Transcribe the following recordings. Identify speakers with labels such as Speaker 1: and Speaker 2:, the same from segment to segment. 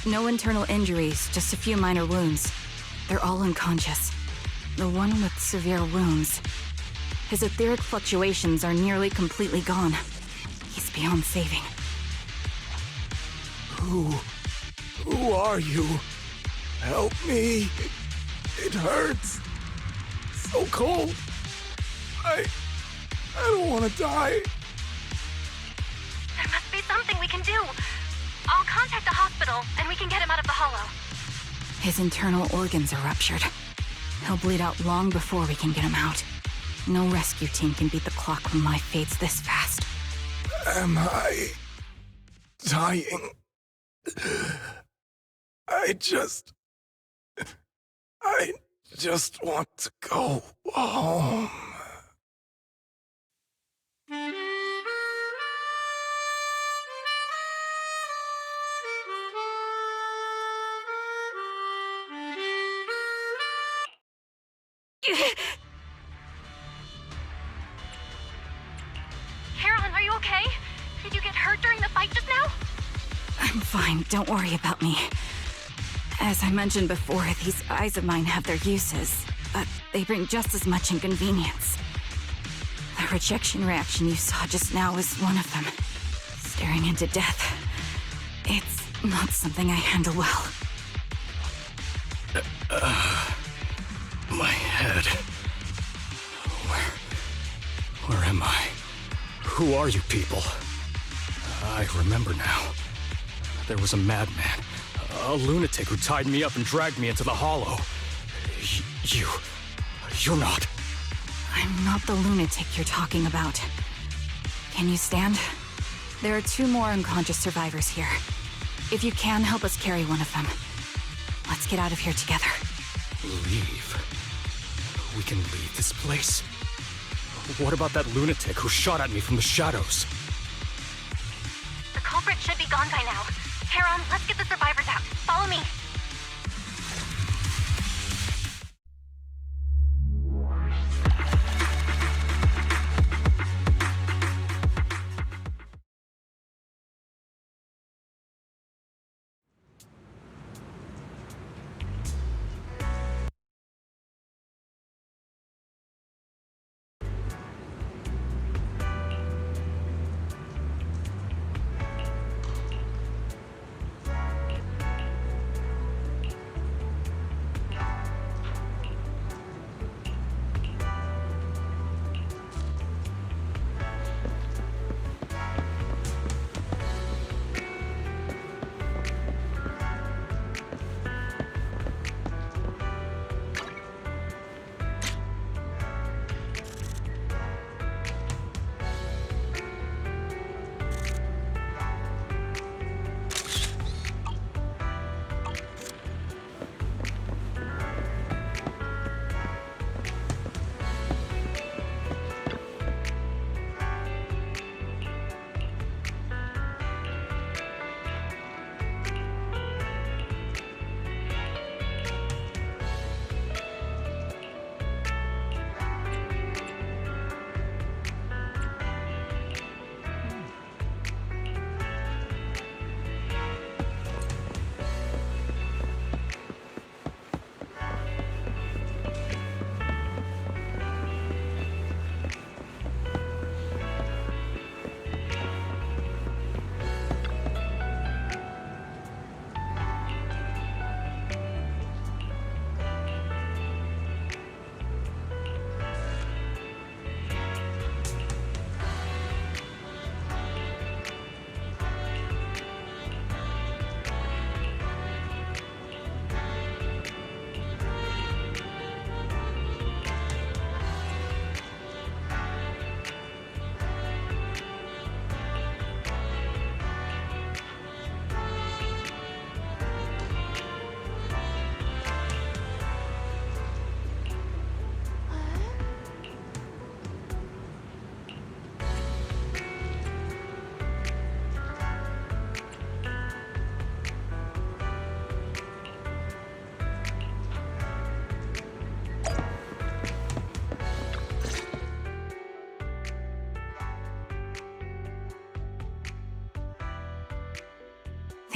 Speaker 1: No internal injuries, just a few minor wounds. They're all unconscious. The one with severe wounds. His etheric fluctuations are nearly completely gone. He's beyond saving.
Speaker 2: Who are you? Help me. It hurts. So cold. I don't want to die.
Speaker 3: There must be something we can do. I'll contact the hospital, and we can get him out of the hollow.
Speaker 1: His internal organs are ruptured. He'll bleed out long before we can get him out. No rescue team can beat the clock when life fades this fast.
Speaker 2: Am I dying? I just want to go home.
Speaker 3: Heron, are you okay? Did you get hurt during the fight just now?
Speaker 1: I'm fine, don't worry about me. As I mentioned before, these eyes of mine have their uses, but they bring just as much inconvenience. The rejection reaction you saw just now is one of them. Staring into death. It's not something I handle well.
Speaker 2: My head. Where am I? Who are you people? I remember now. There was a madman, a lunatic who tied me up and dragged me into the hollow. You're not...
Speaker 1: I'm not the lunatic you're talking about. Can you stand? There are 2 more unconscious survivors here. If you can, help us carry one of them. Let's get out of here together.
Speaker 2: Leave? We can leave this place? What about that lunatic who shot at me from the shadows?
Speaker 3: The culprit should be gone by now. Heron, let's get the survivors out. Follow me.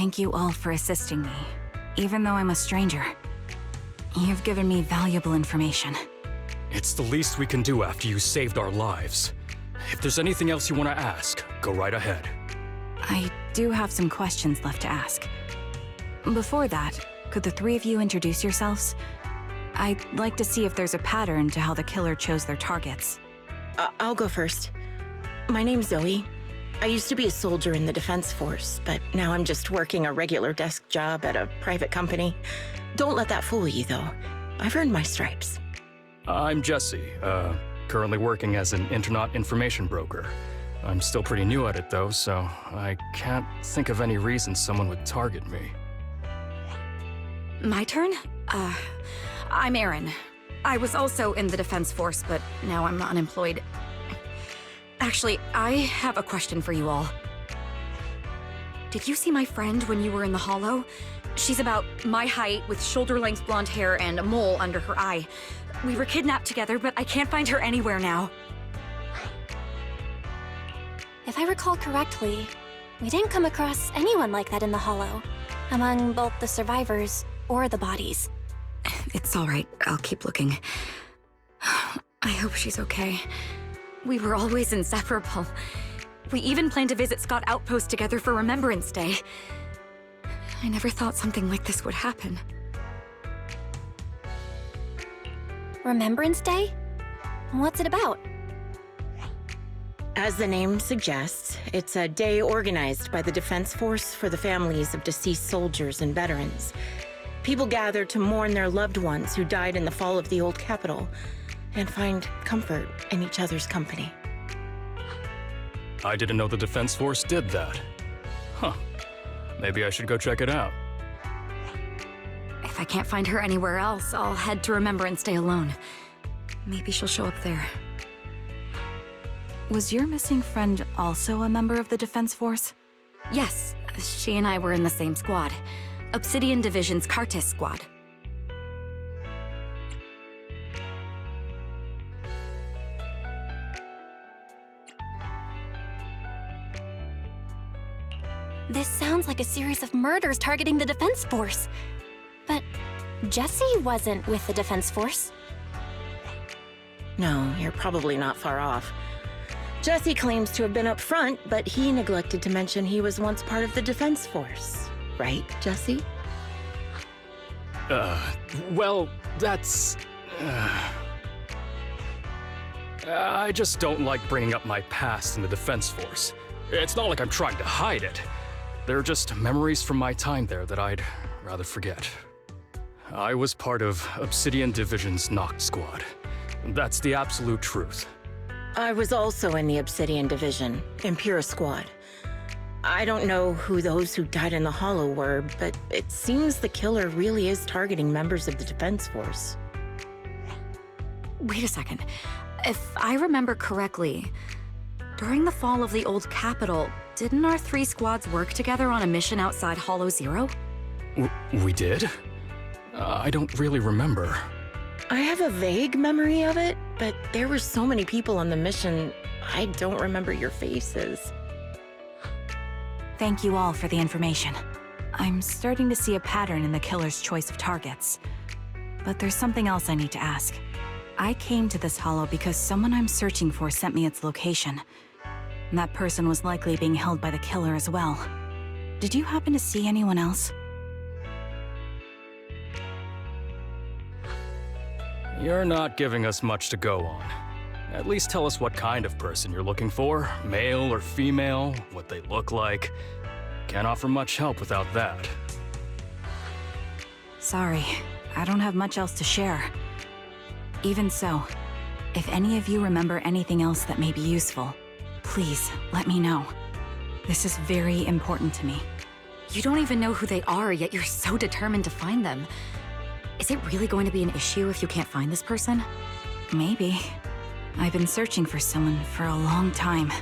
Speaker 1: thank you all for assisting me, even though I'm a stranger. You've given me valuable information.
Speaker 2: It's the least we can do after you saved our lives. If there's anything else you want to ask, go right ahead.
Speaker 1: I do have some questions left to ask. Before that, could the three of you introduce yourselves? I'd like to see if there's a pattern to how the killer chose their targets.
Speaker 4: I'll go first. My name's Zoe. I used to be a soldier in the Defense Force, but now I'm just working a regular desk job at a private company. Don't let that fool you, though. I've earned my stripes.
Speaker 2: I'm Jesse, currently working as an internaut information broker. I'm still pretty new at it though, so I can't think of any reason someone would target me.
Speaker 1: My turn? I'm Erin. I was also in the Defense Force, but now I'm unemployed. Actually, I have a question for you all. Did you see my friend when you were in the Hollow? She's about my height, with shoulder-length blonde hair and a mole under her eye. We were kidnapped together, but I can't find her anywhere now.
Speaker 5: If I recall correctly, we didn't come across anyone like that in the Hollow, among both the survivors or the bodies.
Speaker 1: It's all right. I'll keep looking. I hope she's okay. We were always inseparable. We even planned to visit Scott Outpost together for Remembrance Day. I never thought something like this would happen.
Speaker 5: Remembrance Day? What's it about?
Speaker 4: As the name suggests, it's a day organized by the Defense Force for the families of deceased soldiers and veterans. People gather to mourn their loved ones who died in the fall of the old capital and find comfort in each other's company.
Speaker 2: I didn't know the Defense Force did that. Huh. Maybe I should go check it out.
Speaker 1: If I can't find her anywhere else, I'll head to Remembrance Day alone. Maybe she'll show up there. Was your missing friend also a member of the Defense Force? Yes, she and I were in the same squad. Obsidian Division's Cartis squad.
Speaker 5: This sounds like a series of murders targeting the Defense Force. But Jesse wasn't with the Defense Force.
Speaker 4: No, you're probably not far off. Jesse claims to have been up front, but he neglected to mention he was once part of the Defense Force. Right, Jesse?
Speaker 2: Well, that's... I just don't like bringing up my past in the Defense Force. It's not like I'm trying to hide it. They're just memories from my time there that I'd rather forget. I was part of Obsidian Division's Noct Squad. That's the absolute truth.
Speaker 4: I was also in the Obsidian Division, Impura Squad. I don't know who those who died in the Hollow were, but it seems the killer really is targeting members of the Defense Force.
Speaker 1: Wait a second. If I remember correctly, during the fall of the old capital, didn't our three squads work together on a mission outside Hollow Zero?
Speaker 2: We did? I don't really remember.
Speaker 4: I have a vague memory of it, but there were so many people on the mission, I don't remember your faces.
Speaker 1: Thank you all for the information. I'm starting to see a pattern in the killer's choice of targets. But there's something else I need to ask. I came to this hollow because someone I'm searching for sent me its location. And that person was likely being held by the killer as well. Did you happen to see anyone else?
Speaker 2: You're not giving us much to go on. At least tell us what kind of person you're looking for, male or female, what they look like. Can't offer much help without that.
Speaker 1: Sorry, I don't have much else to share. Even so, if any of you remember anything else that may be useful, please let me know. This is very important to me. You don't even know who they are, yet you're so determined to find them. Is it really going to be an issue if you can't find this person? Maybe. I've been searching for someone for a long time.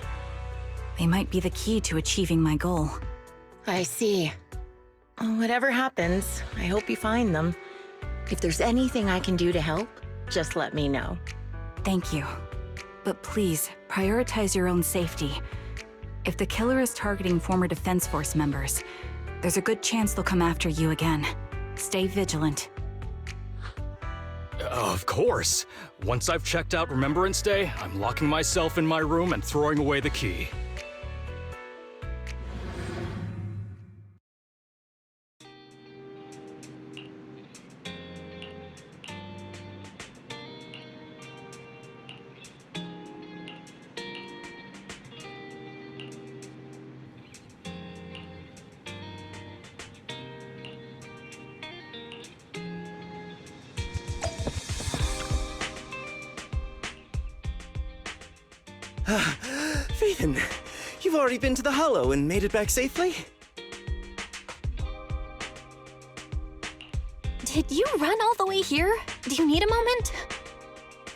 Speaker 1: They might be the key to achieving my goal.
Speaker 4: I see. Whatever happens, I hope you find them. If there's anything I can do to help, just let me know.
Speaker 1: Thank you. But please, prioritize your own safety. If the killer is targeting former Defense Force members, There's a good chance they'll come after you again. Stay vigilant.
Speaker 2: Of course. Once I've checked out Remembrance Day, I'm locking myself in my room and throwing away the key.
Speaker 6: Phaethon, you've already been to the Hollow and made it back safely?
Speaker 5: Did you run all the way here? Do you need a moment?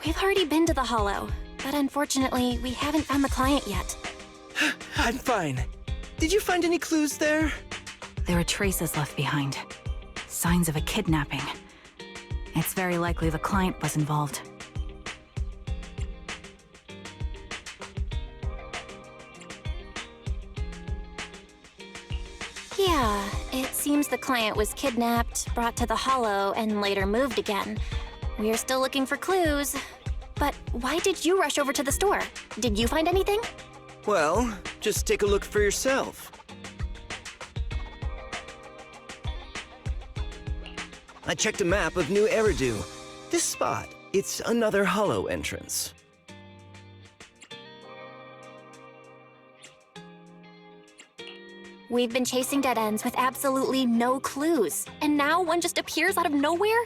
Speaker 5: We've already been to the Hollow, but unfortunately, we haven't found the client yet.
Speaker 6: I'm fine. Did you find any clues there?
Speaker 1: There are traces left behind. Signs of a kidnapping. It's very likely the client was involved.
Speaker 5: Yeah, it seems the client was kidnapped, brought to the Hollow, and later moved again. We're still looking for clues. But why did you rush over to the store? Did you find anything?
Speaker 6: Well, just take a look for yourself. I checked a map of New Eridu. This spot, it's another Hollow entrance.
Speaker 5: We've been chasing dead ends with absolutely no clues, and now one just appears out of nowhere?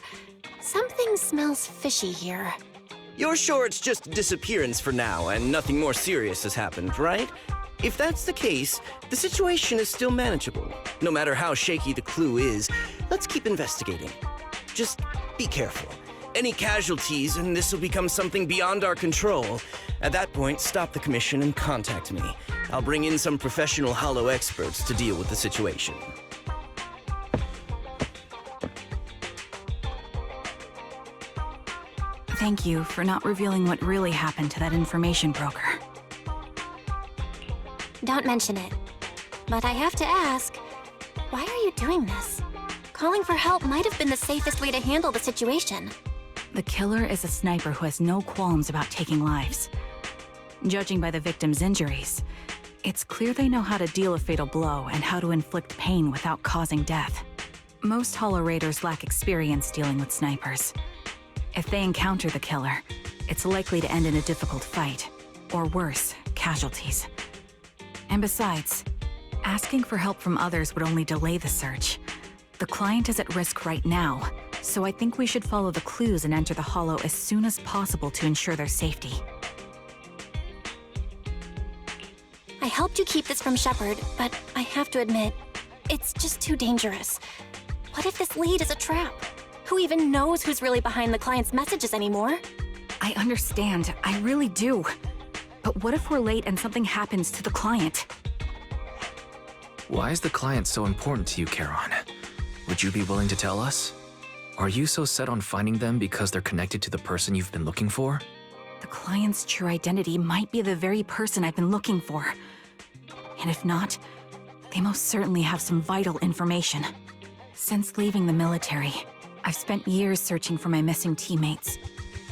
Speaker 5: Something smells fishy here.
Speaker 6: You're sure it's just a disappearance for now and nothing more serious has happened, right? If that's the case, the situation is still manageable. No matter how shaky the clue is, let's keep investigating. Just be careful. Any casualties and this will become something beyond our control. At that point, stop the commission and contact me. I'll bring in some professional Hollow experts to deal with the situation.
Speaker 1: Thank you for not revealing what really happened to that information broker.
Speaker 5: Don't mention it. But I have to ask, why are you doing this? Calling for help might have been the safest way to handle the situation.
Speaker 1: The killer is a sniper who has no qualms about taking lives. Judging by the victim's injuries, it's clear they know how to deal a fatal blow and how to inflict pain without causing death. Most Hollow Raiders lack experience dealing with snipers. If they encounter the killer, it's likely to end in a difficult fight, or worse, casualties. And besides, asking for help from others would only delay the search. The client is at risk right now, so I think we should follow the clues and enter the Hollow as soon as possible to ensure their safety.
Speaker 5: I helped you keep this from Shepard, but I have to admit, it's just too dangerous. What if this lead is a trap? Who even knows who's really behind the client's messages anymore?
Speaker 1: I understand, I really do. But what if we're late and something happens to the client?
Speaker 7: Why is the client so important to you, Charon? Would you be willing to tell us? Are you so set on finding them because they're connected to the person you've been looking for?
Speaker 1: The client's true identity might be the very person I've been looking for. And if not, they most certainly have some vital information. Since leaving the military, I've spent years searching for my missing teammates.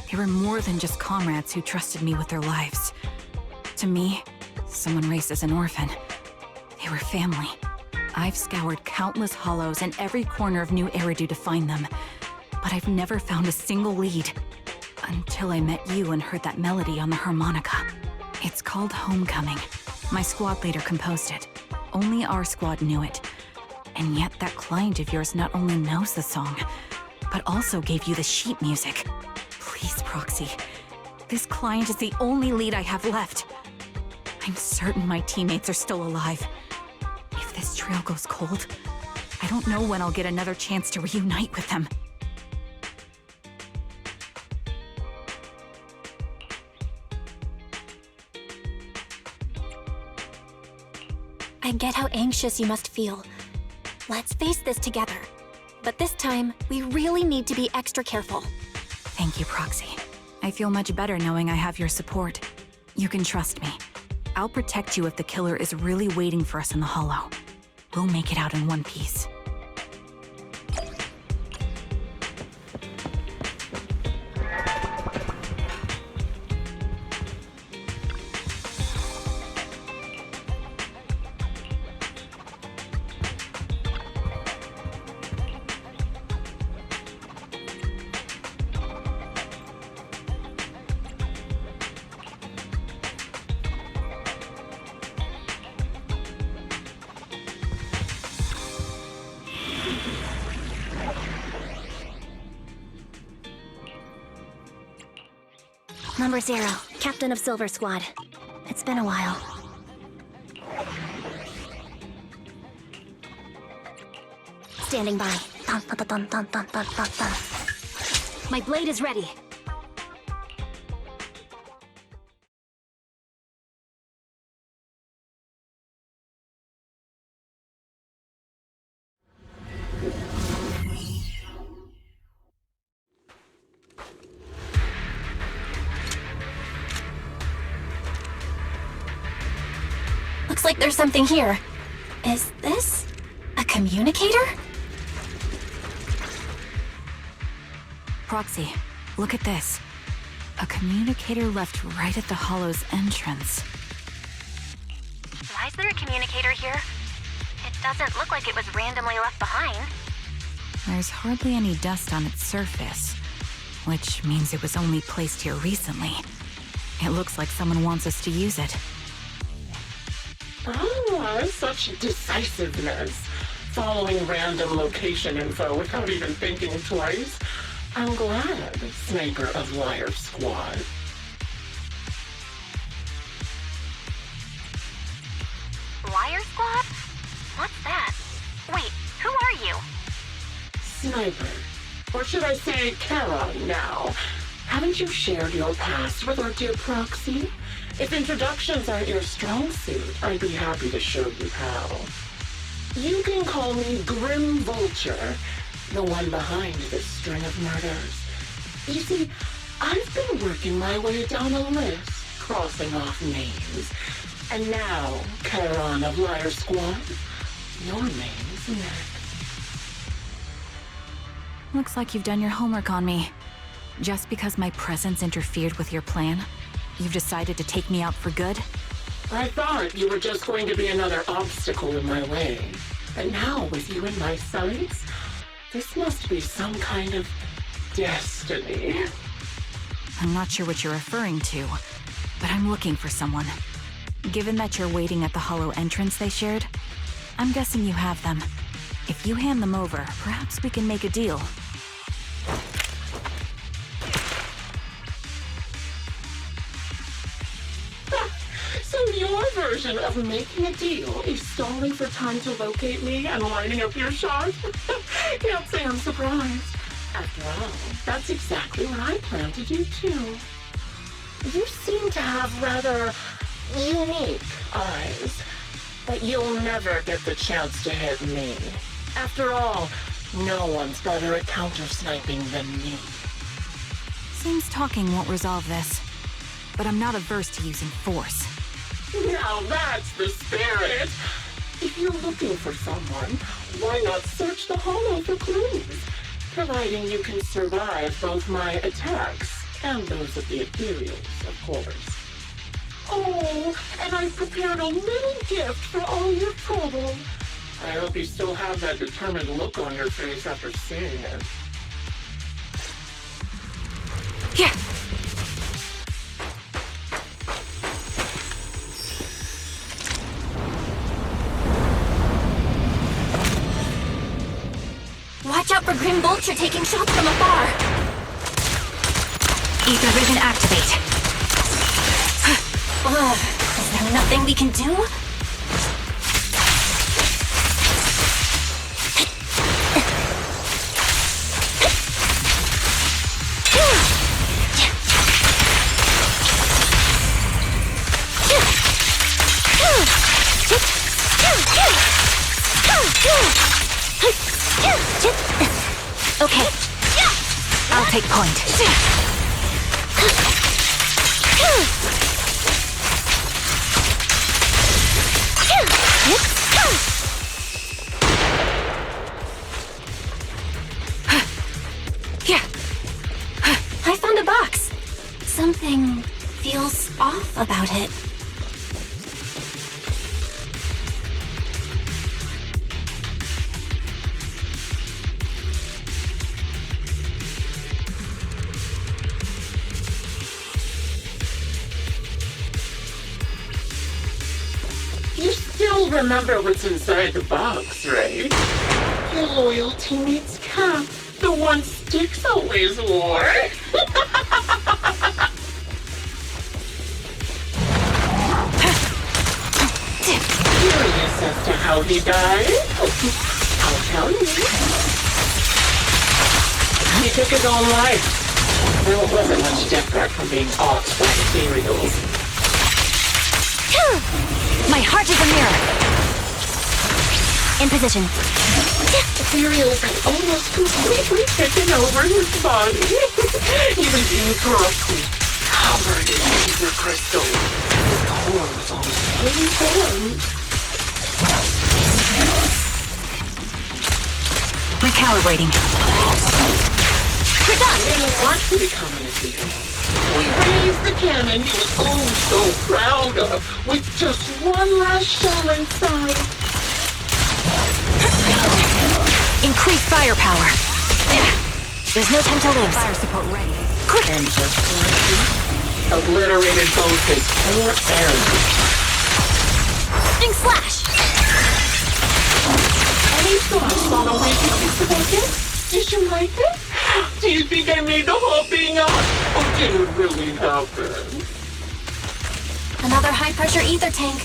Speaker 1: They were more than just comrades who trusted me with their lives. To me, someone raised as an orphan, they were family. I've scoured countless hollows in every corner of New Eridu to find them, but I've never found a single lead. Until I met you and heard that melody on the harmonica. It's called Homecoming. My squad leader composed it. Only our squad knew it. And yet that client of yours not only knows the song, but also gave you the sheet music. Please, Proxy. This client is the only lead I have left. I'm certain my teammates are still alive. If this trail goes cold, I don't know when I'll get another chance to reunite with them.
Speaker 5: I get how anxious you must feel. Let's face this together. But this time, we really need to be extra careful.
Speaker 1: Thank you, Proxy. I feel much better knowing I have your support. You can trust me. I'll protect you if the killer is really waiting for us in the Hollow. We'll make it out in one piece.
Speaker 5: Number 0, Captain of Silver Squad. It's been a while. Standing by. Dun, dun, dun, dun, dun, dun, dun, dun. My blade is ready. Looks like there's something here. Is this a communicator?
Speaker 1: Proxy, look at this. A communicator left right at the Hollow's entrance.
Speaker 3: Why is there a communicator here? It doesn't look like it was randomly left behind.
Speaker 1: There's hardly any dust on its surface, which means it was only placed here recently. It looks like someone wants us to use it.
Speaker 8: Oh, such decisiveness. Following random location info without even thinking twice. I'm glad, Sniper of Liar Squad.
Speaker 3: Liar Squad? What's that? Wait, who are you?
Speaker 8: Sniper. Or should I say Charon now? Haven't you shared your past with our dear Proxy? If introductions aren't your strong suit, I'd be happy to show you how. You can call me Grim Vulture, the one behind this string of murders. You see, I've been working my way down a list, crossing off names. And now, Charon of Liar Squad, your name's next.
Speaker 1: Looks like you've done your homework on me. Just because my presence interfered with your plan, you've decided to take me out for good?
Speaker 8: I thought you were just going to be another obstacle in my way. But now, with you in my sights, this must be some kind of destiny.
Speaker 1: I'm not sure what you're referring to, but I'm looking for someone. Given that you're waiting at the Hollow entrance they shared, I'm guessing you have them. If you hand them over, perhaps we can make a deal.
Speaker 8: So your version of making a deal is stalling for time to locate me and lining up your shot? Can't say I'm surprised. After all, that's exactly what I plan to do too. You seem to have rather unique eyes, but you'll never get the chance to hit me. After all, no one's better at counter-sniping than me.
Speaker 1: Seems talking won't resolve this, but I'm not averse to using force.
Speaker 8: Now that's the spirit! If you're looking for someone, why not search the Hollow for clues? Providing you can survive both my attacks and those of the Ethereals, of course. Oh, and I've prepared a little gift for all your trouble. I hope you still have that determined look on your face after seeing it.
Speaker 1: Yeah.
Speaker 5: Watch out for Grim Vulture taking shots from afar.
Speaker 1: Ether vision activate.
Speaker 5: Is there nothing we can do?
Speaker 1: Okay. I'll take point.
Speaker 5: off about it.
Speaker 8: You still remember what's inside the box, right? Your loyal teammate's cap, the one Styx always wore. Curious as to how he died? I'll tell you. He took his own life. Well, it wasn't much different from being off by ethereals.
Speaker 5: My heart is a mirror. In position.
Speaker 8: Ethereals had almost completely taken over his body. He was incorruptly covered in ether crystals. His core was almost fully formed.
Speaker 1: Recalibrating.
Speaker 8: We're done. He didn't want to become an ethereal. We raised the cannon he was oh so proud of, with just one last shell inside.
Speaker 5: Increase firepower. There's no time to lose.
Speaker 1: Fire support ready.
Speaker 8: And just like he obliterated both his four arrows.
Speaker 5: Sting slash!
Speaker 8: Any thoughts on the way you picked about it? Did you like it? Do you think I made the whole thing up? Or did it really happen?
Speaker 5: Another high-pressure ether tank.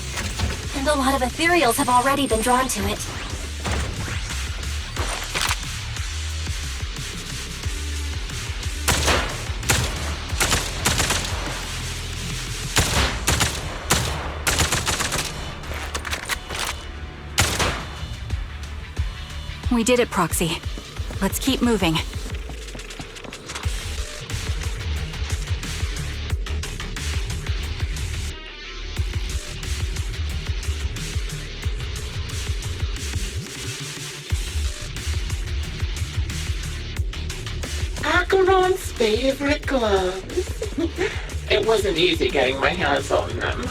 Speaker 5: And a lot of ethereals have already been drawn to it.
Speaker 1: We did it, Proxy. Let's keep moving.
Speaker 8: Acheron's favorite gloves. It wasn't easy getting my hands on them.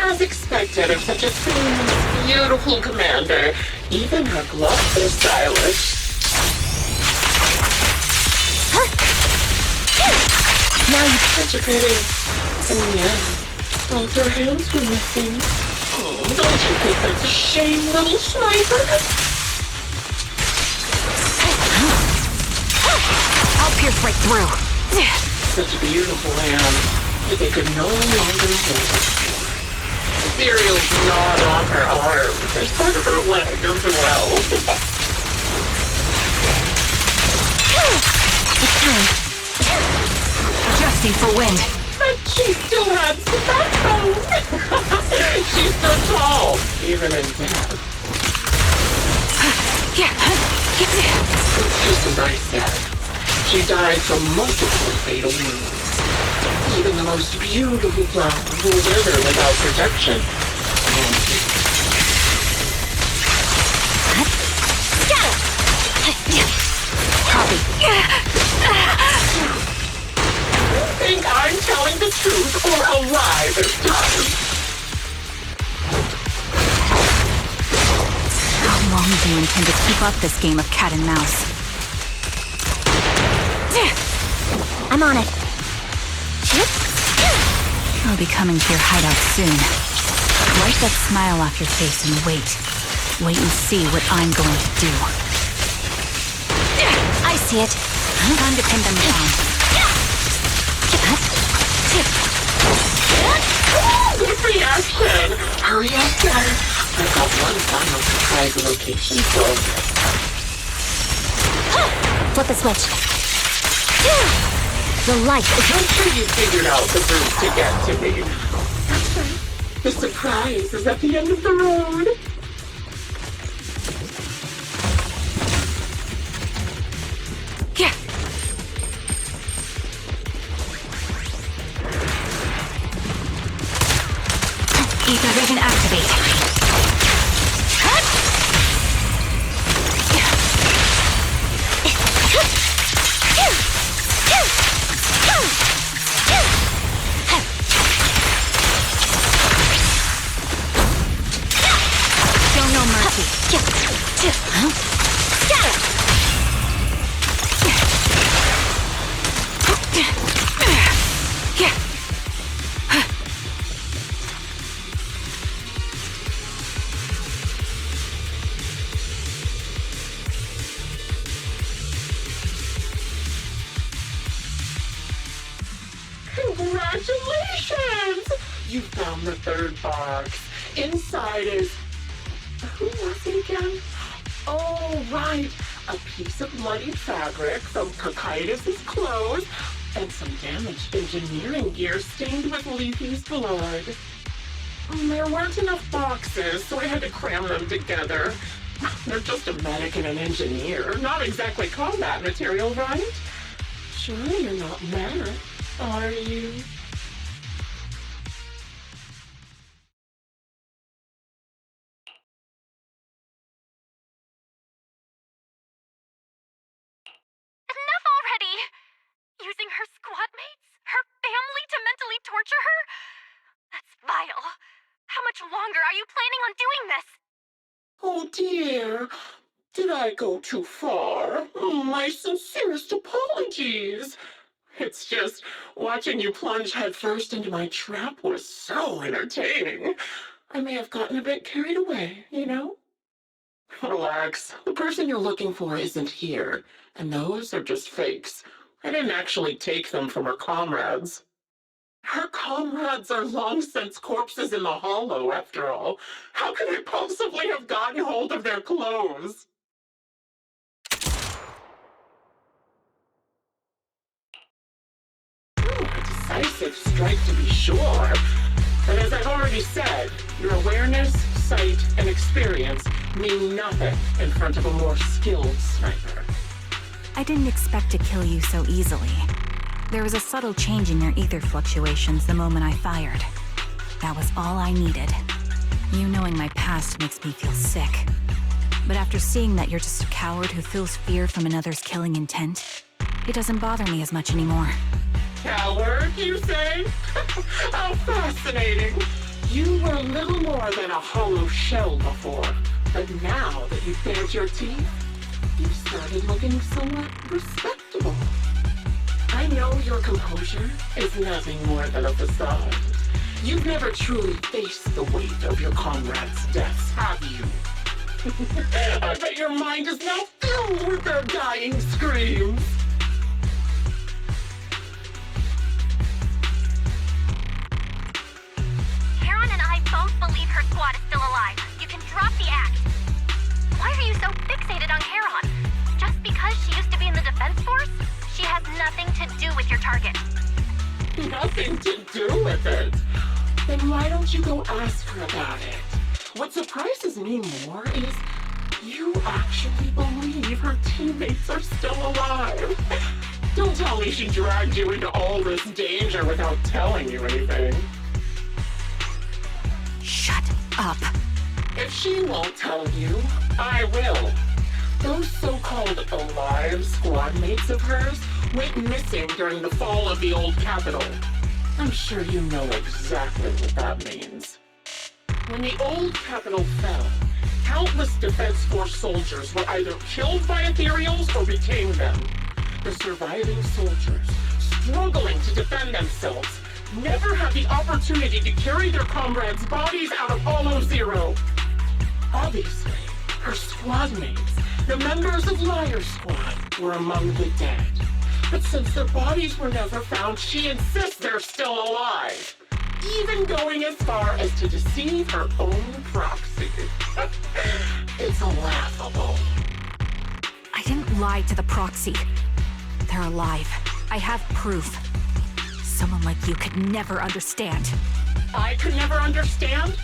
Speaker 8: As expected of such a famous, beautiful commander, even her gloves are stylish. Now you such a pity. In the end, both her hands were missing. Oh, don't you think that's a shame, little sniper?
Speaker 1: I'll pierce right through.
Speaker 8: Such a beautiful hand that they could no longer hold. Ethereal's gnawed on her arm. There's part of her leg as well.
Speaker 1: It's time. Adjusting for wind.
Speaker 8: But she still had some backbone. She's so tall, even in death. It's just as I said. She died from multiple fatal wounds. Even the most beautiful flower will wither without protection.
Speaker 1: Copy.
Speaker 8: I think I'm telling the truth or a lie this time.
Speaker 1: How long do you intend to keep up this game of cat and mouse?
Speaker 5: I'm on it.
Speaker 1: I'll be coming to your hideout soon. Wipe that smile off your face and wait. Wait and see what I'm going to do.
Speaker 5: I see it.
Speaker 1: Time to pin them down.
Speaker 8: Good reaction. Hurry up, guys. I've got one final surprise location for you.
Speaker 5: Flip the switch. The light is...
Speaker 8: I'm sure you figured out the route to get to me. That's right. The surprise is at the end of the road.
Speaker 1: Yeah. Ether vision activate.
Speaker 8: Congratulations! You found the third box. Inside is... Who was it again? Oh, right. A piece of bloodied fabric from Cocytus's clothes and some damaged engineering gear stained with Leafy's blood. There weren't enough boxes, so I had to cram them together. They're just a medic and an engineer, not exactly combat material, right? Surely you're not mad, are you?
Speaker 3: Enough already! Using her squad mates? Her family to mentally torture her? That's vile. How much longer are you planning on doing this?
Speaker 8: Oh dear, did I go too far? My sincerest apologies. It's just, watching you plunge headfirst into my trap was so entertaining. I may have gotten a bit carried away, you know? Relax, the person you're looking for isn't here, and those are just fakes. I didn't actually take them from her comrades. Her comrades are long since corpses in the hollow, after all. How could I possibly have gotten hold of their clothes? A decisive strike to be sure. But as I've already said, your awareness, sight, and experience mean nothing in front of a more skilled sniper.
Speaker 1: I didn't expect to kill you so easily. There was a subtle change in your ether fluctuations the moment I fired. That was all I needed. You knowing my past makes me feel sick. But after seeing that you're just a coward who feels fear from another's killing intent, it doesn't bother me as much anymore.
Speaker 8: Coward, you say? How fascinating. You were little more than a hollow shell before. But now that you've bared your teeth, you've started looking somewhat respectable. I know your composure is nothing more than a facade. You've never truly faced the weight of your comrades' deaths, have you? I bet your mind is now filled with their dying screams.
Speaker 3: Karen and I both believe her squad is still alive. You can drop the act. Why are you so fixated on Karen? Just because she used to be in the defense force? She has nothing to do with your target.
Speaker 8: Nothing to do with it? Then why don't you go ask her about it? What surprises me more is you actually believe her teammates are still alive. Don't tell me she dragged you into all this danger without telling you anything.
Speaker 1: Shut up.
Speaker 8: If she won't tell you, I will. Those so-called alive squad mates of hers went missing during the fall of the old capital. I'm sure you know exactly what that means. When the old capital fell, countless Defense Force soldiers were either killed by ethereals or became them. The surviving soldiers, struggling to defend themselves, never had the opportunity to carry their comrades' bodies out of Hollow Zero. Obviously, her squad mates, the members of Liar Squad, were among the dead. But since their bodies were never found, she insists they're still alive. Even going as far as to deceive her own proxy. It's laughable.
Speaker 1: I didn't lie to the proxy. They're alive. I have proof. Someone like you could never understand.
Speaker 8: I could never understand?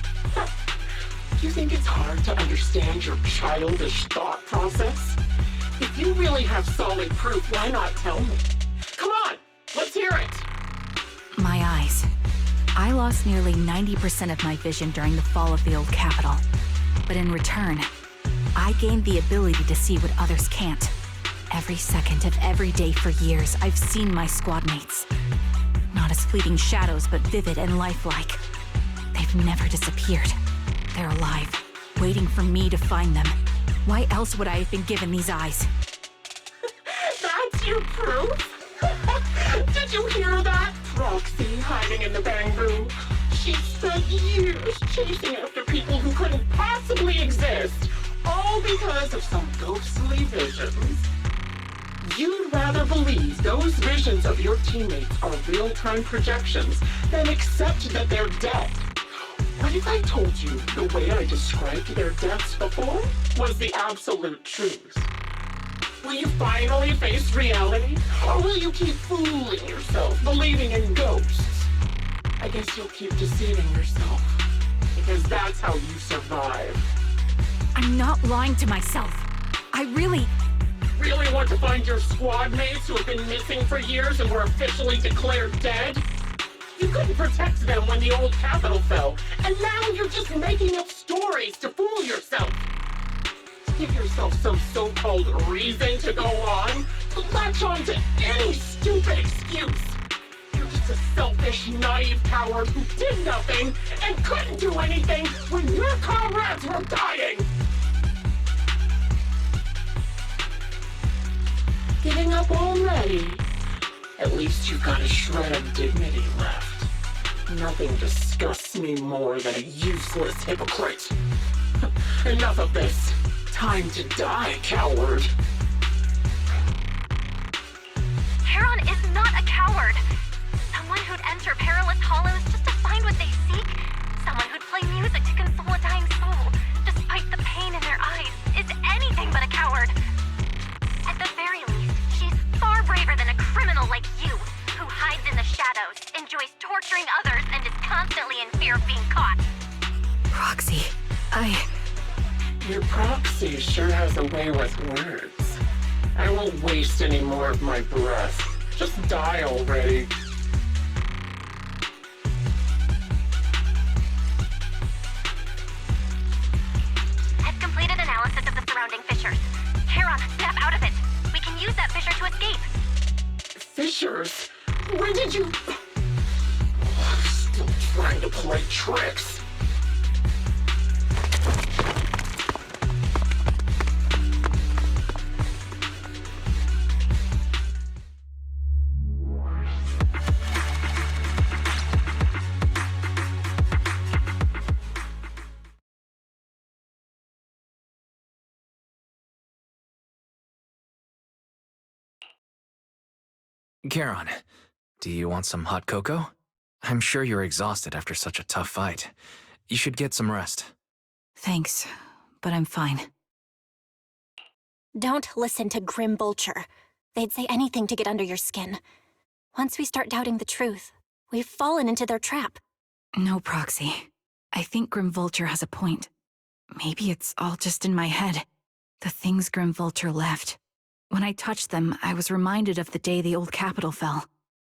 Speaker 8: You think it's hard to understand your childish thought process? If you really have solid proof, why not tell me? Come on, let's hear it.
Speaker 1: My eyes. I lost nearly 90% of my vision during the fall of the old capital. But in return, I gained the ability to see what others can't. Every second of every day for years, I've seen my squad mates. Not as fleeting shadows, but vivid and lifelike. They've never disappeared. They're alive, waiting for me to find them. Why else would I have been given these eyes?
Speaker 8: That's your proof? Did you hear that? Proxy hiding in the bamboo. She spent years chasing after people who couldn't possibly exist, all because of some ghostly visions. You'd rather believe those visions of your teammates are real-time projections than accept that they're dead. What if I told you the way I described their deaths before was the absolute truth? Will you finally face reality? Or will you keep fooling yourself, believing in ghosts? I guess you'll keep deceiving yourself, because that's how you survive.
Speaker 1: I'm not lying to myself. I really
Speaker 8: want to find your squad mates who have been missing for years and were officially declared dead? You couldn't protect them when the old capital fell, and now you're just making up stories to fool yourself. To give yourself some so-called reason to go on, to latch on to any stupid excuse. You're just a selfish, naive coward who did nothing and couldn't do anything when your comrades were dying. Giving up already? At least you've got a shred of dignity left. Nothing disgusts me more than a useless hypocrite. Enough of this. Time to die, coward.
Speaker 3: Heron is not a coward. Someone who'd enter perilous hollows just to find what they seek. Someone who'd play music to console a dying soul, despite the pain in their eyes, is anything but a coward. At the very least, she's far braver than a criminal like you, who hides in the shadows, enjoys torturing others, and is constantly in fear of being caught.
Speaker 1: Roxy,
Speaker 8: Your proxy sure has a way with words. I won't waste any more of my breath. Just die already.
Speaker 3: I've completed analysis of the surrounding fissures. Heron, snap out of it. We can use that fissure to escape.
Speaker 8: Fissures? When did you... Still trying to play tricks.
Speaker 7: Charon, do you want some hot cocoa? I'm sure you're exhausted after such a tough fight. You should get some rest.
Speaker 1: thanks, but I'm fine.
Speaker 5: Don't listen to Grim Vulture. They'd say anything to get under your skin. Once we start doubting the truth, we've fallen into their trap.
Speaker 1: No, Proxy. I think Grim Vulture has a point. Maybe it's all just in my head. The things Grim Vulture left. When I touched them, I was reminded of the day the old capital fell.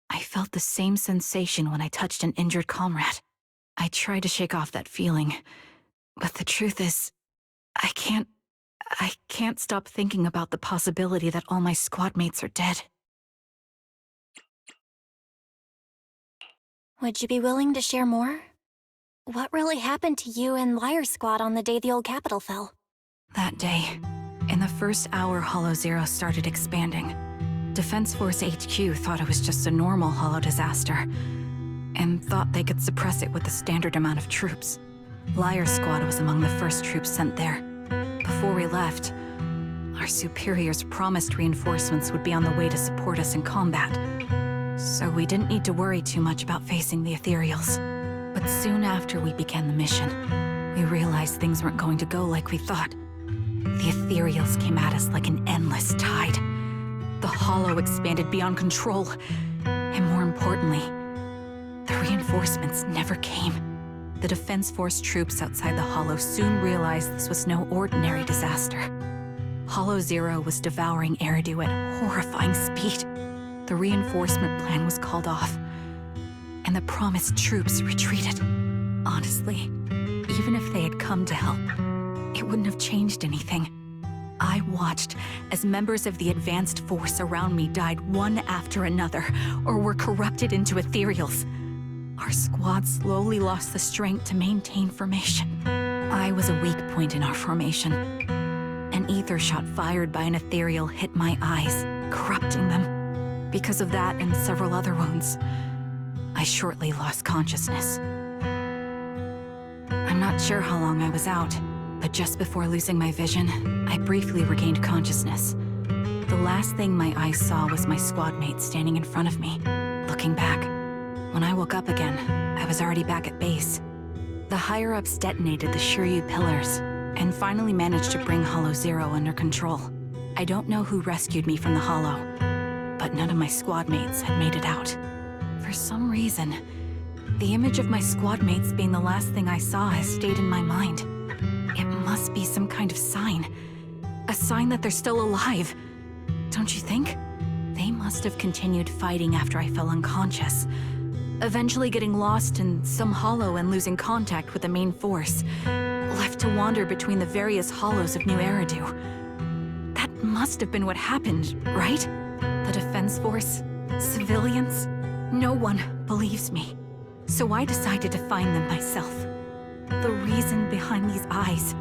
Speaker 1: I felt the same sensation when I touched an injured comrade. I tried to shake off that feeling, but the truth is, I can't stop thinking about the possibility that all my squad mates are dead.
Speaker 5: Would you be willing to share more? What really happened to you and Liar Squad on the day the old capital fell?
Speaker 1: That day, in the first hour Hollow Zero started expanding, Defense Force HQ thought it was just a normal Hollow disaster, and thought they could suppress it with the standard amount of troops. Liar Squad was among the first troops sent there. Before we left, our superiors promised reinforcements would be on the way to support us in combat, so we didn't need to worry too much about facing the Ethereals. But soon after we began the mission, we realized things weren't going to go like we thought. The Ethereals came at us like an endless tide. The Hollow expanded beyond control, and more importantly, the reinforcements never came. The Defense Force troops outside the Hollow soon realized this was no ordinary disaster. Hollow Zero was devouring Eridu at horrifying speed. The reinforcement plan was called off, and the promised troops retreated. Honestly, even if they had come to help, it wouldn't have changed anything. I watched as members of the advanced force around me died one after another, or were corrupted into Ethereals. Our squad slowly lost the strength to maintain formation. I was a weak point in our formation. An ether shot fired by an ethereal hit my eyes, corrupting them. Because of that and several other wounds, I shortly lost consciousness. I'm not sure how long I was out, but just before losing my vision, I briefly regained consciousness. The last thing my eyes saw was my squad mate standing in front of me, looking back. When I woke up again, I was already back at base. The higher-ups detonated the Shiryu pillars, and finally managed to bring Hollow Zero under control. I don't know who rescued me from the Hollow, but none of my squad mates had made it out. For some reason, the image of my squad mates being the last thing I saw has stayed in my mind. It must be some kind of sign. A sign that they're still alive. Don't you think? They must have continued fighting after I fell unconscious, eventually getting lost in some hollow and losing contact with the main force, left to wander between the various hollows of New Eridu. That must have been what happened, right? The Defense Force? Civilians? No one believes me. So I decided to find them myself. The reason behind these eyes.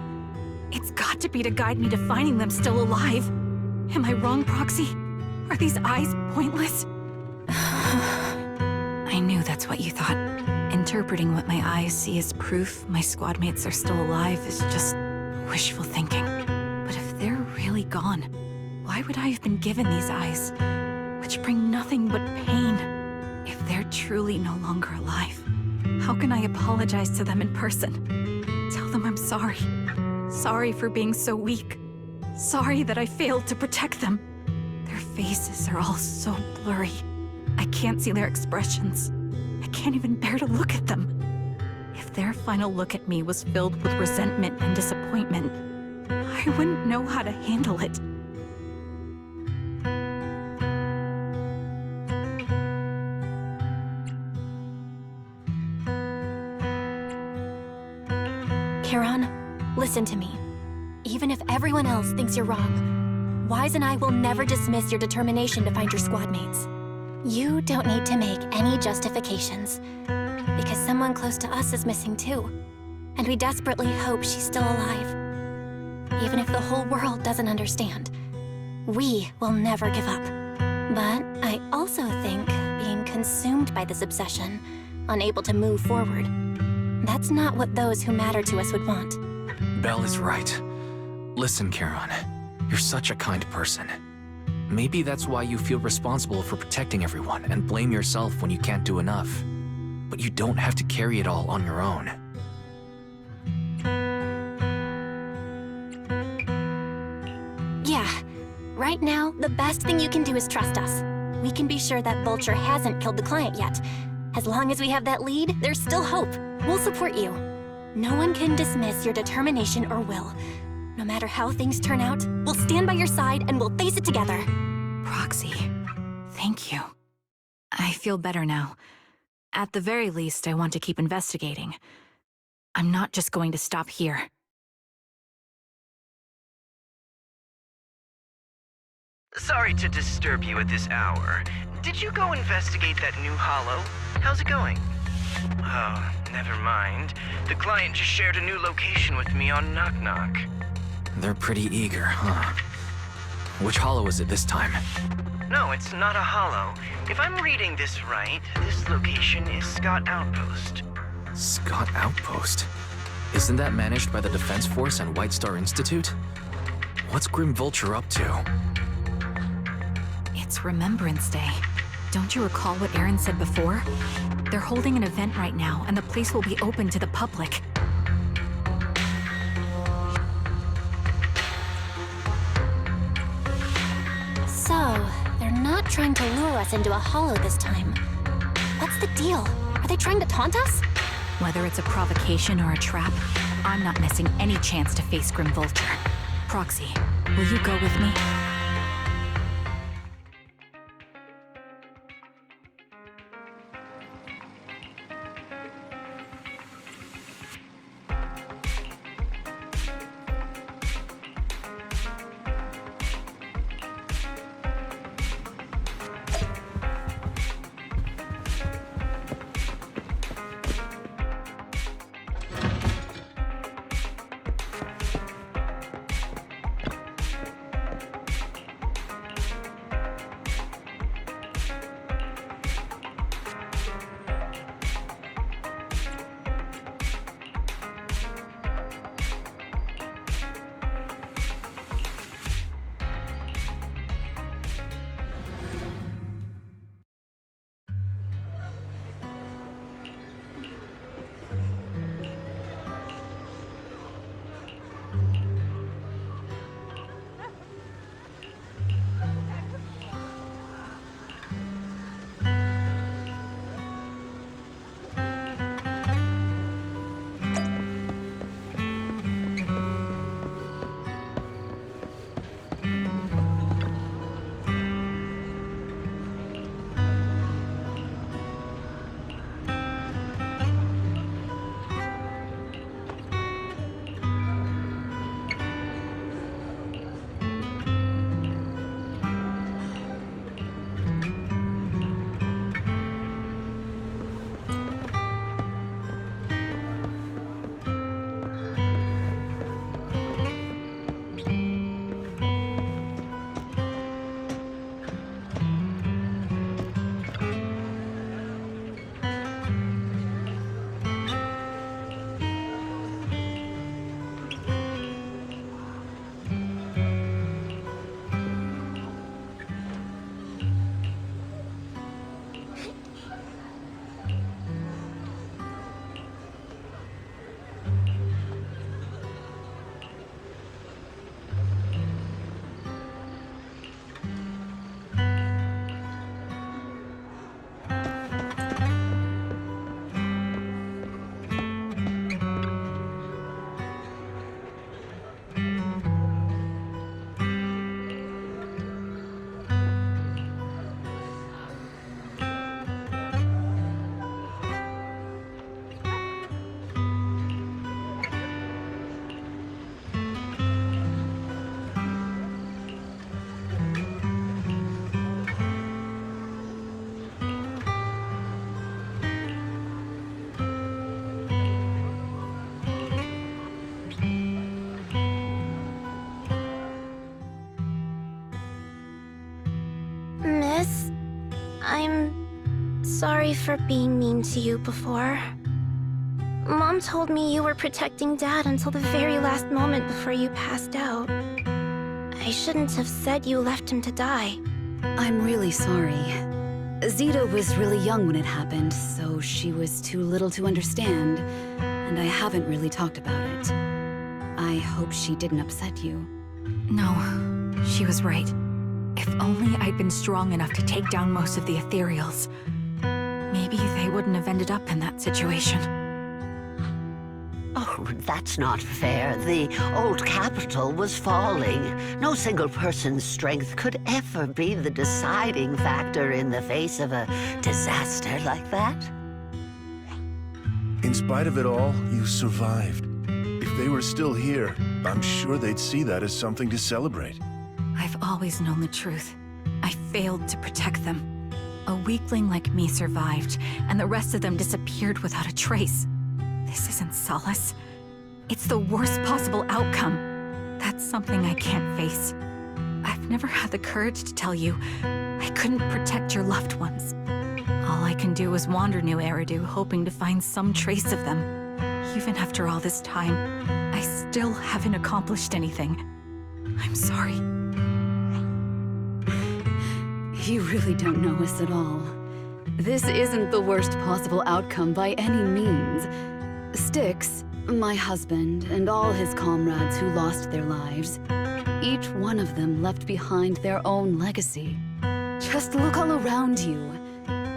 Speaker 1: It's got to be to guide me to finding them still alive. Am I wrong, Proxy? Are these eyes pointless? I knew that's what you thought. Interpreting what my eyes see as proof my squad mates are still alive is just wishful thinking. But if they're really gone, why would I have been given these eyes, which bring nothing but pain? If they're truly no longer alive, how can I apologize to them in person? Tell them I'm sorry. Sorry for being so weak. Sorry that I failed to protect them. Their faces are all so blurry. I can't see their expressions. I can't even bear to look at them. If their final look at me was filled with resentment and disappointment, I wouldn't know how to handle it.
Speaker 5: Charon, listen to me. Even if everyone else thinks you're wrong, Wise and I will never dismiss your determination to find your squad mates. You don't need to make any justifications, because someone close to us is missing too, and we desperately hope she's still alive. Even if the whole world doesn't understand, we will never give up. But I also think being consumed by this obsession, unable to move forward, that's not what those who matter to us would want.
Speaker 7: Belle is right. Listen, Charon, you're such a kind person. Maybe that's why you feel responsible for protecting everyone and blame yourself when you can't do enough. But you don't have to carry it all on your own.
Speaker 5: Yeah, right now, the best thing you can do is trust us. We can be sure that Vulture hasn't killed the client yet. As long as we have that lead, there's still hope. We'll support you. No one can dismiss your determination or will. No matter how things turn out, we'll stand by your side and we'll face it together.
Speaker 1: Proxy, thank you. I feel better now. At the very least, I want to keep investigating. I'm not just going to stop here.
Speaker 6: Sorry to disturb you at this hour. Did you go investigate that new hollow? How's it going? Oh, never mind. The client just shared a new location with me on Knock Knock.
Speaker 7: They're pretty eager, huh? Which hollow is it this time?
Speaker 6: No, it's not a hollow. If I'm reading this right, this location is Scott Outpost.
Speaker 7: Scott Outpost? Isn't that managed by the Defense Force and White Star Institute? What's Grim Vulture up to?
Speaker 1: It's Remembrance Day. Don't you recall what Aaron said before? They're holding an event right now, and the place will be open to the public.
Speaker 5: So, they're not trying to lure us into a hollow this time. What's the deal? Are they trying to taunt us?
Speaker 1: Whether it's a provocation or a trap, I'm not missing any chance to face Grim Vulture. Proxy, will you go with me?
Speaker 5: I'm sorry for being mean to you before. Mom told me you were protecting Dad until the very last moment before you passed out. I shouldn't have said you left him to die.
Speaker 1: I'm really sorry. Zeta was really young when it happened, so she was too little to understand, and I haven't really talked about it. I hope she didn't upset you. No, she was right. If only I'd been strong enough to take down most of the ethereals, maybe they wouldn't have ended up in that situation.
Speaker 9: Oh, that's not fair. The old capital was falling. No single person's strength could ever be the deciding factor in the face of a disaster like that.
Speaker 10: In spite of it all, you survived. If they were still here, I'm sure they'd see that as something to celebrate.
Speaker 1: I've always known the truth. I failed to protect them. A weakling like me survived, and the rest of them disappeared without a trace. This isn't solace. It's the worst possible outcome. That's something I can't face. I've never had the courage to tell you I couldn't protect your loved ones. All I can do is wander New Eridu, hoping to find some trace of them. Even after all this time, I still haven't accomplished anything. I'm sorry.
Speaker 11: You really don't know us at all. This isn't the worst possible outcome by any means. Styx, my husband, and all his comrades who lost their lives, each one of them left behind their own legacy. Just look all around you.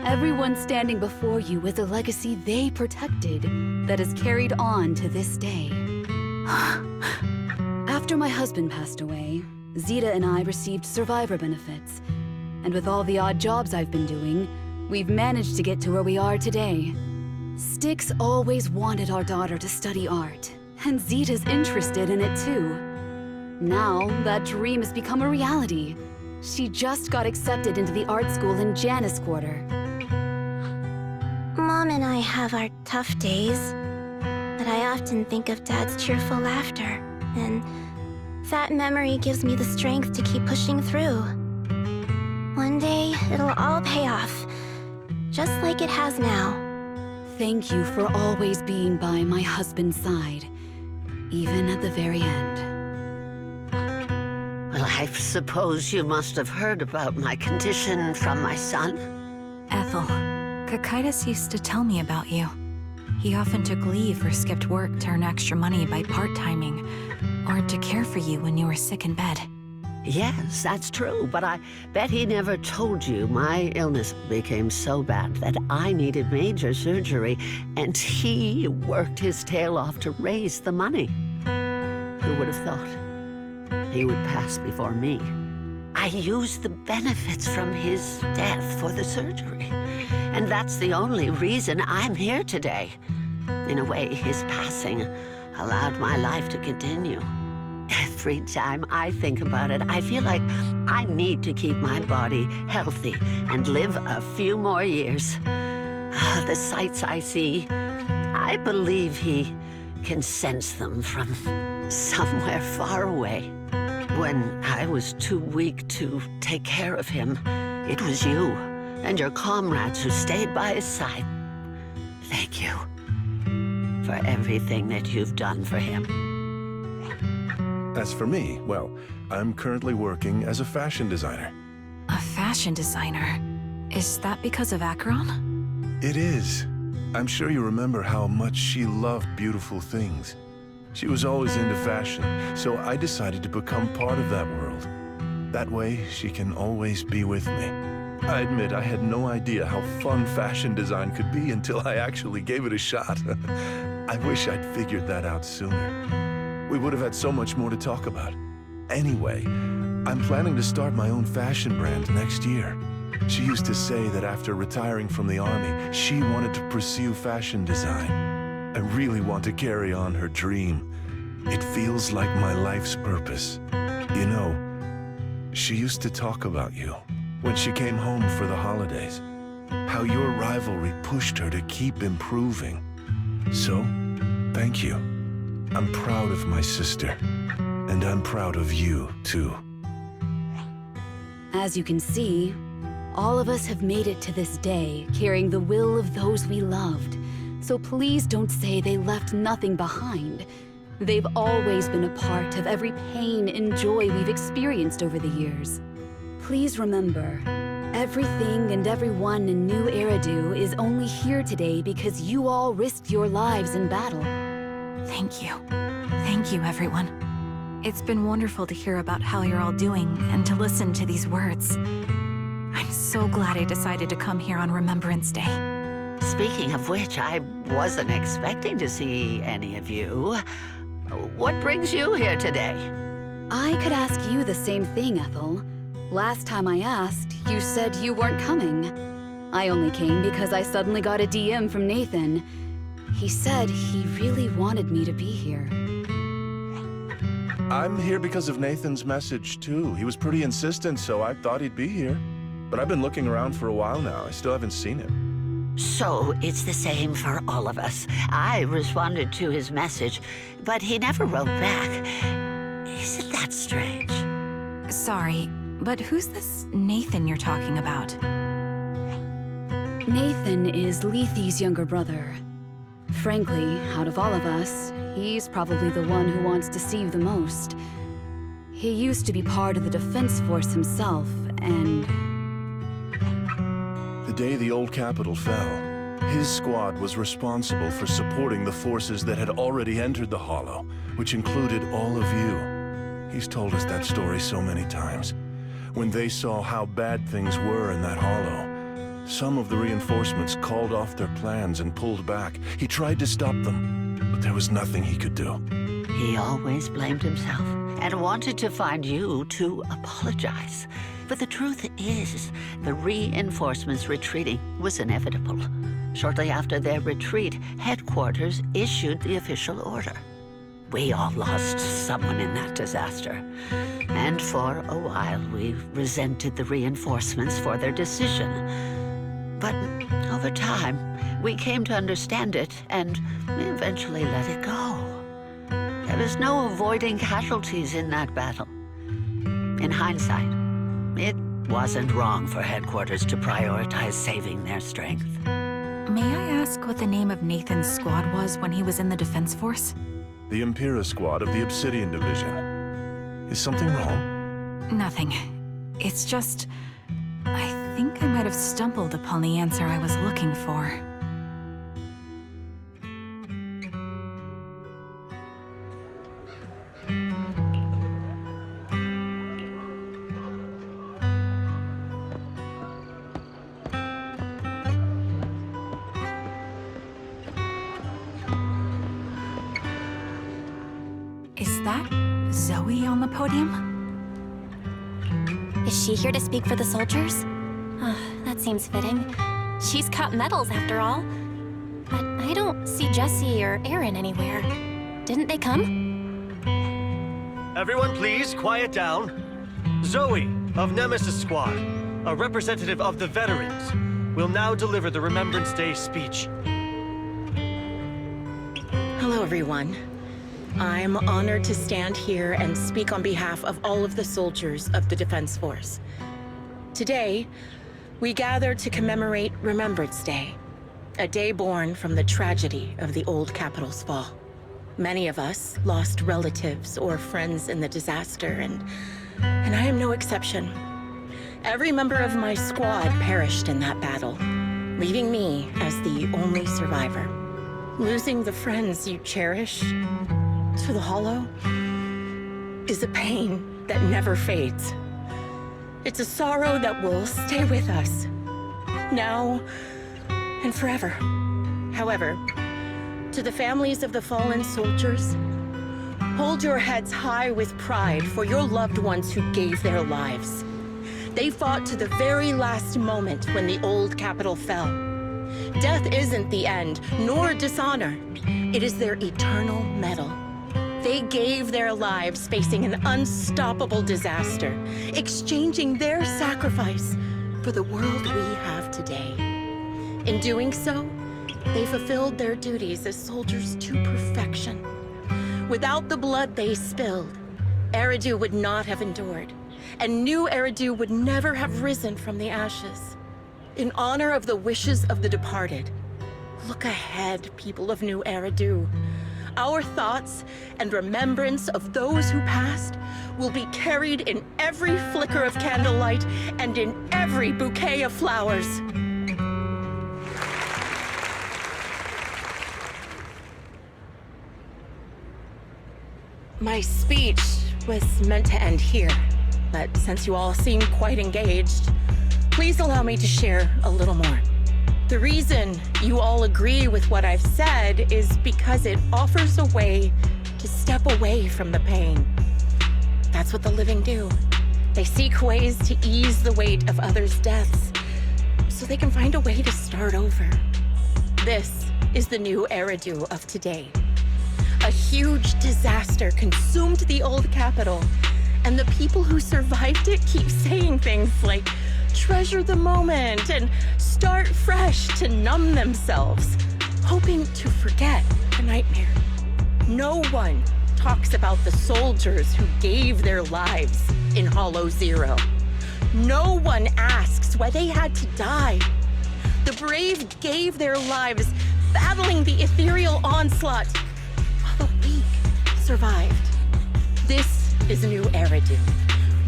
Speaker 11: Everyone standing before you is a legacy they protected that is carried on to this day. After my husband passed away, Zeta and I received survivor benefits. And with all the odd jobs I've been doing, we've managed to get to where we are today. Styx always wanted our daughter to study art, and Zeta's interested in it too. Now, that dream has become a reality. She just got accepted into the art school in Janus Quarter.
Speaker 5: Mom and I have our tough days, but I often think of Dad's cheerful laughter, and that memory gives me the strength to keep pushing through. One day, it'll all pay off, just like it has now.
Speaker 11: Thank you for always being by my husband's side, even at the very end.
Speaker 9: Well, I suppose you must have heard about my condition from my son.
Speaker 1: Ethel, Kakaitis used to tell me about you. He often took leave or skipped work to earn extra money by part-timing, or to care for you when you were sick in bed.
Speaker 9: Yes, that's true, but I bet he never told you my illness became so bad that I needed major surgery, and he worked his tail off to raise the money. Who would have thought he would pass before me? I used the benefits from his death for the surgery, and that's the only reason I'm here today. In a way, his passing allowed my life to continue. Every time I think about it, I feel like I need to keep my body healthy and live a few more years. The sights I see, I believe he can sense them from somewhere far away. When I was too weak to take care of him, it was you and your comrades who stayed by his side. Thank you for everything that you've done for him.
Speaker 10: As for me, well, I'm currently working as a fashion designer.
Speaker 1: A fashion designer? Is that because of Acheron?
Speaker 10: It is. I'm sure you remember how much she loved beautiful things. She was always into fashion, so I decided to become part of that world. That way, she can always be with me. I admit I had no idea how fun fashion design could be until I actually gave it a shot. I wish I'd figured that out sooner. We would have had so much more to talk about. Anyway, I'm planning to start my own fashion brand next year. She used to say that after retiring from the army, she wanted to pursue fashion design. I really want to carry on her dream. It feels like my life's purpose. You know, she used to talk about you when she came home for the holidays. How your rivalry pushed her to keep improving. So, thank you. I'm proud of my sister, and I'm proud of you, too.
Speaker 11: As you can see, All of us have made it to this day, carrying the will of those we loved. So please don't say they left nothing behind. They've always been a part of every pain and joy we've experienced over the years. Please remember, everything and everyone in New Eridu is only here today because you all risked your lives in battle.
Speaker 1: Thank you. Thank you, everyone. It's been wonderful to hear about how you're all doing and to listen to these words. I'm so glad I decided to come here on Remembrance Day.
Speaker 9: Speaking of which, I wasn't expecting to see any of you. What brings you here today?
Speaker 11: I could ask you the same thing, Ethel. Last time I asked, you said you weren't coming. I only came because I suddenly got a DM from Nathan. He said he really wanted me to be here.
Speaker 10: I'm here because of Nathan's message, too. He was pretty insistent, so I thought he'd be here. But I've been looking around for a while now. I still haven't seen him.
Speaker 9: So it's the same for all of us. I responded to his message, but he never wrote back. Isn't that strange?
Speaker 1: Sorry, but who's this Nathan you're talking about?
Speaker 11: Nathan is Lethe's younger brother. Frankly, out of all of us, he's probably the one who wants to see you the most. He used to be part of the Defense Force himself, and...
Speaker 10: The day the old capital fell, his squad was responsible for supporting the forces that had already entered the Hollow, which included all of you. He's told us that story so many times. When they saw how bad things were in that Hollow, some of the reinforcements called off their plans and pulled back. He tried to stop them, but there was nothing he could do.
Speaker 9: He always blamed himself and wanted to find you to apologize. But the truth is, the reinforcements retreating was inevitable. Shortly after their retreat, headquarters issued the official order. We all lost someone in that disaster. And for a while, we resented the reinforcements for their decision. But over time, we came to understand it and eventually let it go. There was no avoiding casualties in that battle. In hindsight, it wasn't wrong for headquarters to prioritize saving their strength.
Speaker 1: May I ask what the name of Nathan's squad was when he was in the Defense Force?
Speaker 10: The Impera squad of the Obsidian Division. Is something wrong?
Speaker 1: Nothing. It's just... I think I might have stumbled upon the answer I was looking for. Is that Zoe on the podium?
Speaker 5: Is she here to speak for the soldiers? That seems fitting. She's got medals after all. But I don't see Jesse or Aaron anywhere. Didn't they come?
Speaker 12: Everyone please, quiet down. Zoe, of Nemesis Squad, a representative of the veterans, will now deliver the Remembrance Day speech.
Speaker 4: Hello, everyone. I'm honored to stand here and speak on behalf of all of the soldiers of the Defense Force. Today, we gather to commemorate Remembrance Day, a day born from the tragedy of the old capital's fall. Many of us lost relatives or friends in the disaster, and I am no exception. Every member of my squad perished in that battle, leaving me as the only survivor. Losing the friends you cherish to the Hollow is a pain that never fades. It's a sorrow that will stay with us, now and forever. However, to the families of the fallen soldiers, hold your heads high with pride for your loved ones who gave their lives. They fought to the very last moment when the old capital fell. Death isn't the end, nor dishonor. It is their eternal medal. They gave their lives facing an unstoppable disaster, exchanging their sacrifice for the world we have today. In doing so, they fulfilled their duties as soldiers to perfection. Without the blood they spilled, Eridu would not have endured, and new Eridu would never have risen from the ashes. In honor of the wishes of the departed, look ahead, people of New Eridu. Our thoughts and remembrance of those who passed will be carried in every flicker of candlelight and in every bouquet of flowers. My speech was meant to end here, but since you all seem quite engaged, please allow me to share a little more. The reason you all agree with what I've said is because it offers a way to step away from the pain. That's what the living do. They seek ways to ease the weight of others' deaths, so they can find a way to start over. This is the new Eridu of today. A huge disaster consumed the old capital, and the people who survived it keep saying things like, treasure the moment and start fresh to numb themselves, hoping to forget the nightmare. No one talks about the soldiers who gave their lives in Hollow Zero. No one asks why they had to die. The brave gave their lives battling the ethereal onslaught, while the weak survived. This is a new Eridu,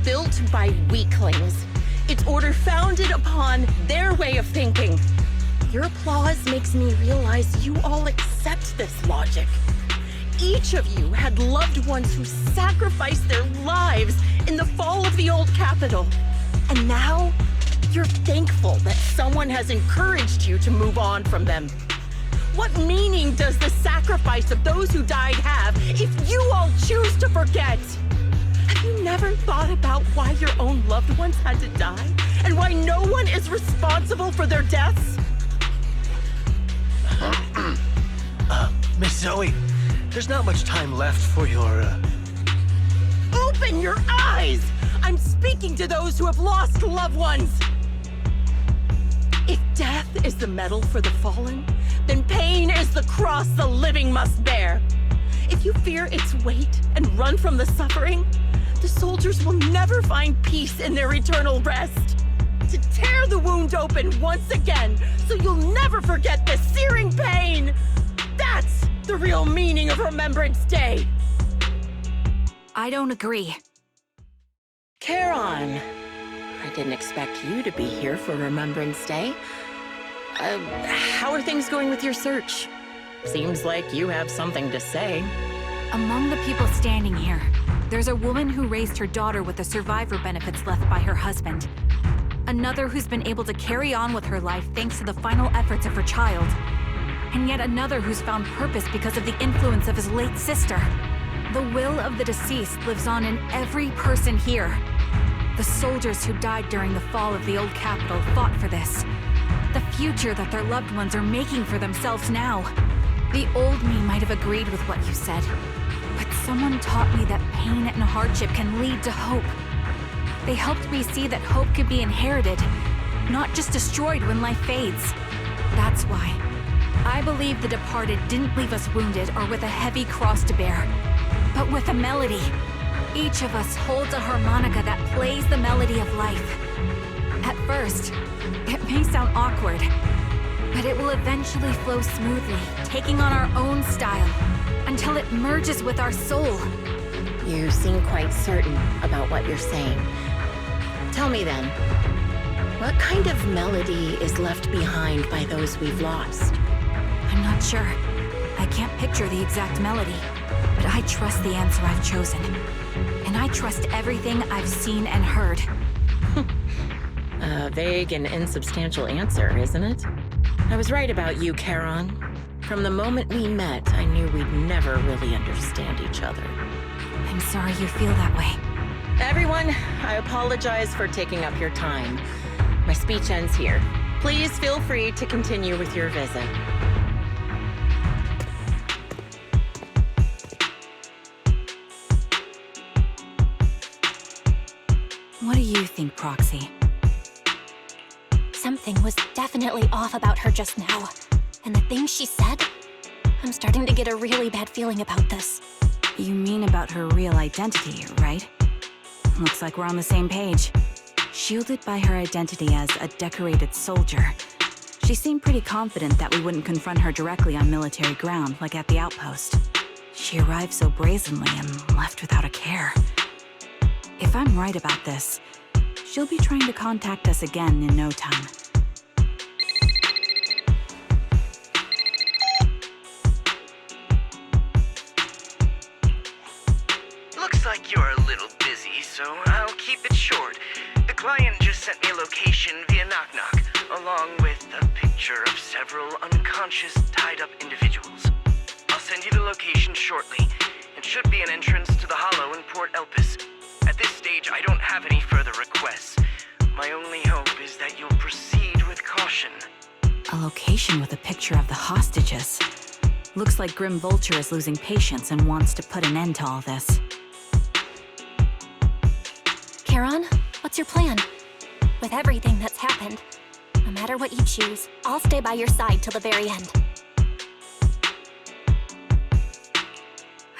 Speaker 4: built by weaklings. Its order founded upon their way of thinking. Your applause makes me realize you all accept this logic. Each of you had loved ones who sacrificed their lives in the fall of the old capital. And now, you're thankful that someone has encouraged you to move on from them. What meaning does the sacrifice of those who died have if you all choose to forget? Have you never thought about why your own loved ones had to die? And why no one is responsible for their deaths?
Speaker 12: Miss Zoe, there's not much time left for your,
Speaker 4: Open your eyes! I'm speaking to those who have lost loved ones! If death is the medal for the fallen, then pain is the cross the living must bear. If you fear its weight and run from the suffering, the soldiers will never find peace in their eternal rest. To tear the wound open once again, so you'll never forget the searing pain! That's the real meaning of Remembrance Day!
Speaker 1: I don't agree.
Speaker 4: Charon, I didn't expect you to be here for Remembrance Day. How are things going with your search? Seems like you have something to say.
Speaker 1: Among the people standing here, there's a woman who raised her daughter with the survivor benefits left by her husband. Another who's been able to carry on with her life thanks to the final efforts of her child. And yet another who's found purpose because of the influence of his late sister. The will of the deceased lives on in every person here. The soldiers who died during the fall of the old capital fought for this. The future that their loved ones are making for themselves now. The old me might have agreed with what you said, but someone taught me that pain and hardship can lead to hope. They helped me see that hope could be inherited, not just destroyed when life fades. That's why I believe the departed didn't leave us wounded or with a heavy cross to bear, but with a melody. Each of us holds a harmonica that plays the melody of life. At first, it may sound awkward, but it will eventually flow smoothly, taking on our own style, until it merges with our soul.
Speaker 4: You seem quite certain about what you're saying. Tell me then, what kind of melody is left behind by those we've lost?
Speaker 1: I'm not sure. I can't picture the exact melody, but I trust the answer I've chosen. And I trust everything I've seen and heard.
Speaker 4: A vague and insubstantial answer, isn't it? I was right about you, Charon. From the moment we met, I knew we'd never really understand each other.
Speaker 1: I'm sorry you feel that way.
Speaker 4: Everyone, I apologize for taking up your time. My speech ends here. Please feel free to continue with your visit.
Speaker 1: What do you think, Proxy?
Speaker 5: Something was definitely off about her just now. And the things she said, I'm starting to get a really bad feeling about this.
Speaker 1: You mean about her real identity, right? Looks like we're on the same page. Shielded by her identity as a decorated soldier, she seemed pretty confident that we wouldn't confront her directly on military ground like at the outpost. She arrived so brazenly and left without a care. If I'm right about this, she'll be trying to contact us again in no time.
Speaker 6: Looks like you're a little busy, so I'll keep it short. The client just sent me a location via knock-knock, along with a picture of several unconscious, tied-up individuals. I'll send you the location shortly. It should be an entrance to the Hollow in Port Elpis. At this stage, I don't have any further requests. My only hope is that you'll proceed with caution.
Speaker 1: A location with a picture of the hostages. Looks like Grim Vulture is losing patience and wants to put an end to all this.
Speaker 5: Charon, what's your plan? With everything that's happened, no matter what you choose, I'll stay by your side till the very end.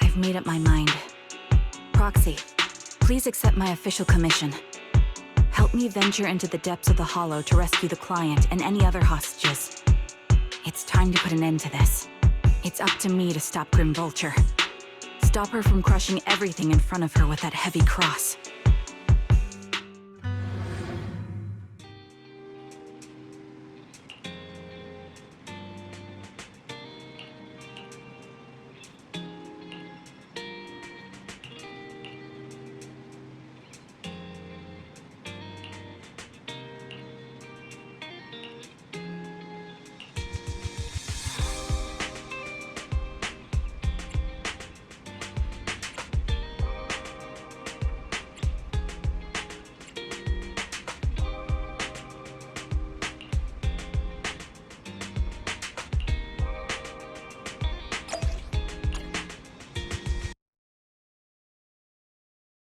Speaker 1: I've made up my mind. Proxy, please accept my official commission. Help me venture into the depths of the Hollow to rescue the client and any other hostages. It's time to put an end to this. It's up to me to stop Grim Vulture. Stop her from crushing everything in front of her with that heavy cross.